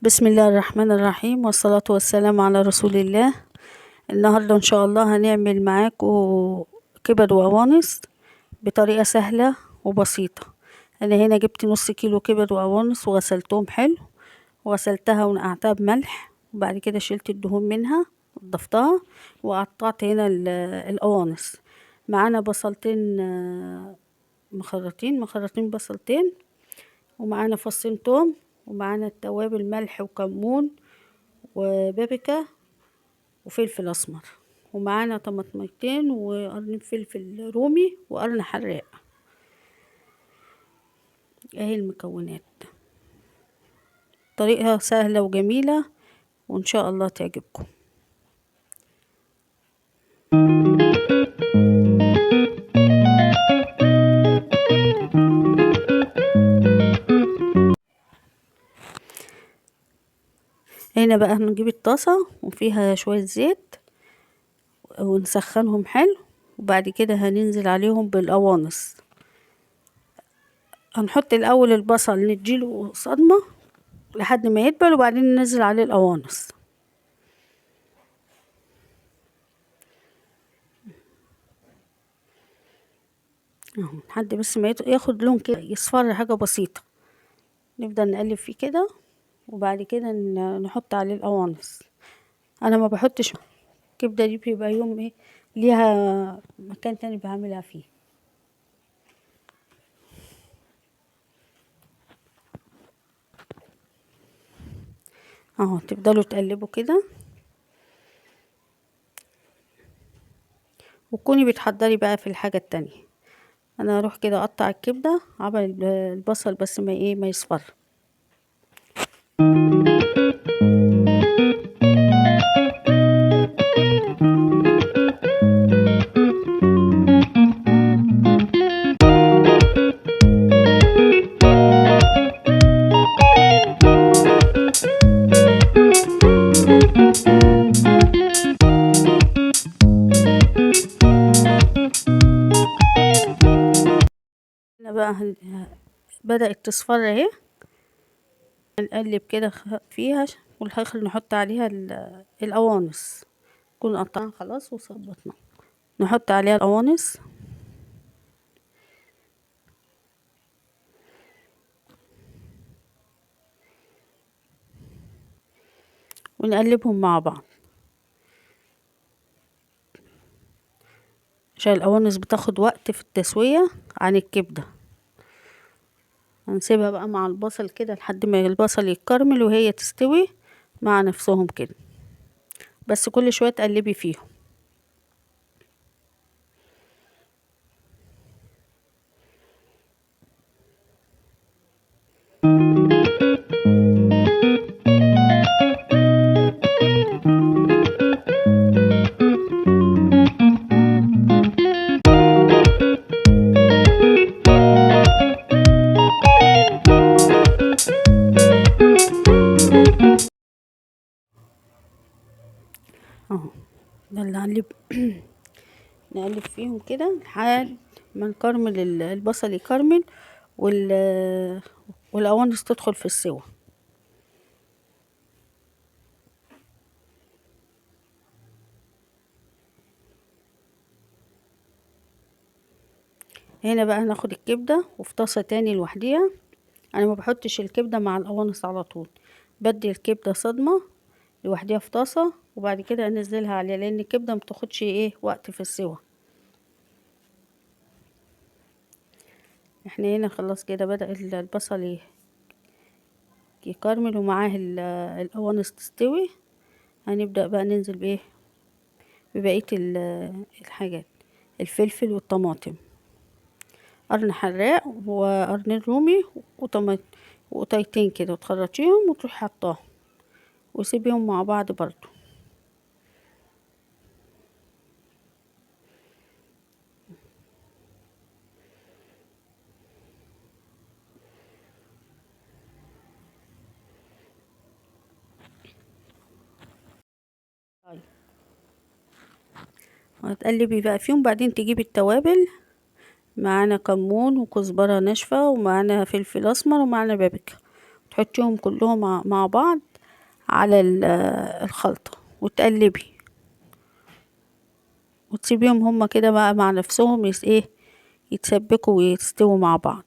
بسم الله الرحمن الرحيم، والصلاة والسلام على رسول الله. النهاردة ان شاء الله هنعمل معاكم كبد وقوانص بطريقة سهلة وبسيطة. انا هنا جبت نص كيلو كبد وقوانص وغسلتهم حلو، وغسلتها ونقعتها بملح، وبعد كده شلت الدهون منها وضفتها، وقطعت هنا القوانص. معانا بصلتين مخرطين بصلتين، ومعانا فصين توم، ومعانا التوابل ملح وكمون وبابريكا وفلفل اسمر، ومعانا طماطميتين وقرن فلفل رومي وقرن حراق. اهي المكونات، طريقة سهلة وجميلة وان شاء الله تعجبكم. هنا بقى هنجيب الطاسة وفيها شوية زيت ونسخنهم حلو، وبعد كده هننزل عليهم بالقوانص. هنحط الاول البصل نديله صدمة لحد ما يدبل، وبعدين ننزل عليه القوانص. اهو لحد بس ما ياخد لون كده يصفر حاجة بسيطة، نفضل نقلب فيه كده، وبعد كده نحط عليه القوانص. انا ما بحطش الكبده دي، بيبقى يوم ايه ليها مكان تاني بعملها فيه. اهو تفضلوا تقلبوا كده، وكوني بتحضري بقى في الحاجه التانية. انا هروح كده اقطع الكبده عبال البصل بس ما يصفر. هنا بقى بدأت تصفر اهي، نقلب كده فيها، والاخر نحط عليها القوانص. نكون قطعنا خلاص وصبطنا، نحط عليها القوانص ونقلبهم مع بعض، عشان القوانص بتاخد وقت في التسوية عن الكبدة. هنسيبها بقى مع البصل كده لحد ما البصل يتكرمل وهي تستوي مع نفسهم كده، بس كل شوية تقلبي فيهم. اهو ده اللي نقلب فيهم كده لحد ما نكرمل البصل يكرمل والقوانص تدخل في السوا. هنا بقى هناخد الكبدة وفي طاسة تاني لوحديها. انا ما بحطش الكبدة مع القوانص على طول، بدي الكبدة صدمة لوحديها في طاسة، وبعد كده انزلها عليها، لان الكبدة متاخدش وقت في السوا. احنا هنا خلاص كده بدأ البصل يكرمل ومعاه القوانص تستوي. هنبدأ بقى ننزل ببقية الحاجات، الفلفل والطماطم، قرن حراق وقرن رومي وقطيتين كده، وتخرطيهم وتروحي حطاهم وسيبيهم مع بعض برضو. هتقلبي بقى فيهم، بعدين تجيبي التوابل. معانا كمون وكزبرة ناشفة، ومعانا فلفل اسمر، ومعانا بابريكا، تحطيهم كلهم مع بعض على الخلطة وتقلبي وتسيبيهم هما كده بقى مع نفسهم يتسبكوا ويستووا مع بعض.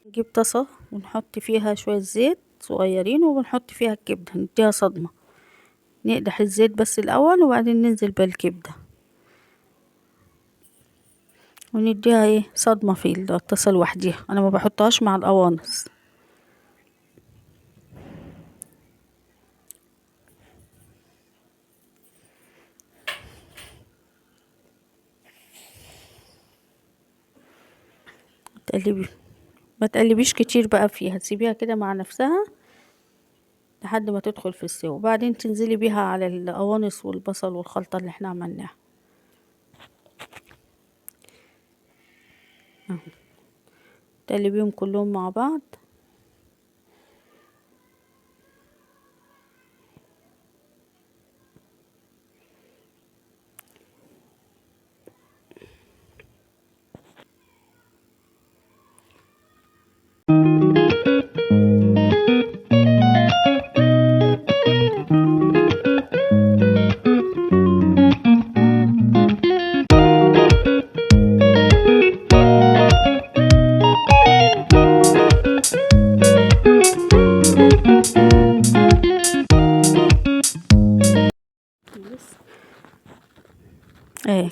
نجيب طاسة ونحط فيها شوية زيت صغيرين وبنحط فيها الكبدة نديها صدمة، نقدح الزيت بس الأول وبعدين ننزل بالكبدة ونديها صدمة في الطاسة لوحديها. أنا ما بحطهاش مع القوانص. تقلبي ما تقلبيش كتير بقى فيها، تسيبيها كده مع نفسها لحد ما تدخل في السوا، وبعدين تنزلي بيها على القوانص والبصل والخلطة اللي احنا عملناها. تقلبيهم كلهم مع بعض.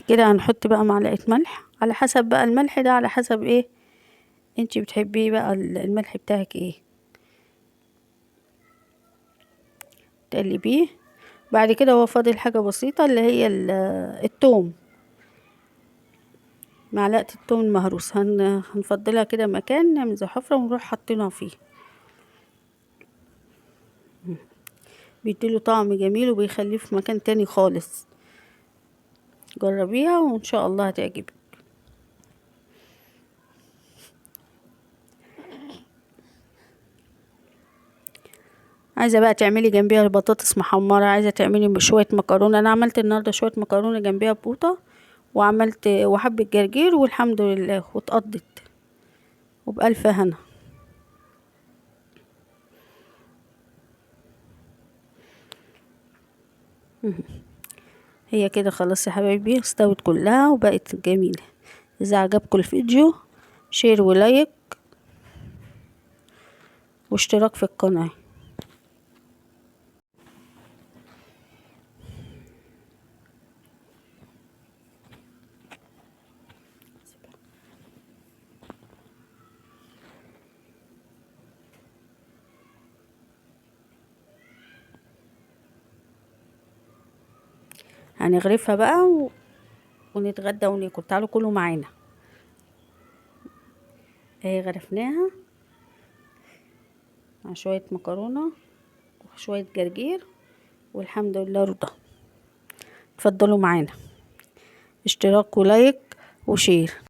كده هنحط بقى معلقة ملح على حسب بقى الملح ده على حسب انتي بتحبيه بقى الملح بتاعك تقلبيه. بعد كده هو فاضل حاجة بسيطة اللي هي التوم، معلقة التوم المهروس هنفضلها كده مكان نعمل زي حفرة ونروح حاطينها فيه. بيديله طعم جميل وبيخليه في مكان تاني خالص. جربيها وان شاء الله هتعجبك. عايزه بقى تعملي جنبيها بطاطس محمره، عايزه تعملي شويه مكرونه. انا عملت النهارده شويه مكرونه جنبيها بقوطه وعملت وحبه جرجير والحمد لله واتقضت وبألف هنا. هي كده خلاص يا حبايبي استوت كلها وبقت جميله. اذا عجبكم الفيديو شير ولايك واشتراك في القناه. هنغرفها بقى ونتغدى وناكل. تعالوا كلوا معانا. اهي غرفناها مع شويه مكرونه وشويه جرجير والحمد لله رضا. اتفضلوا معانا، اشتراك ولايك وشير.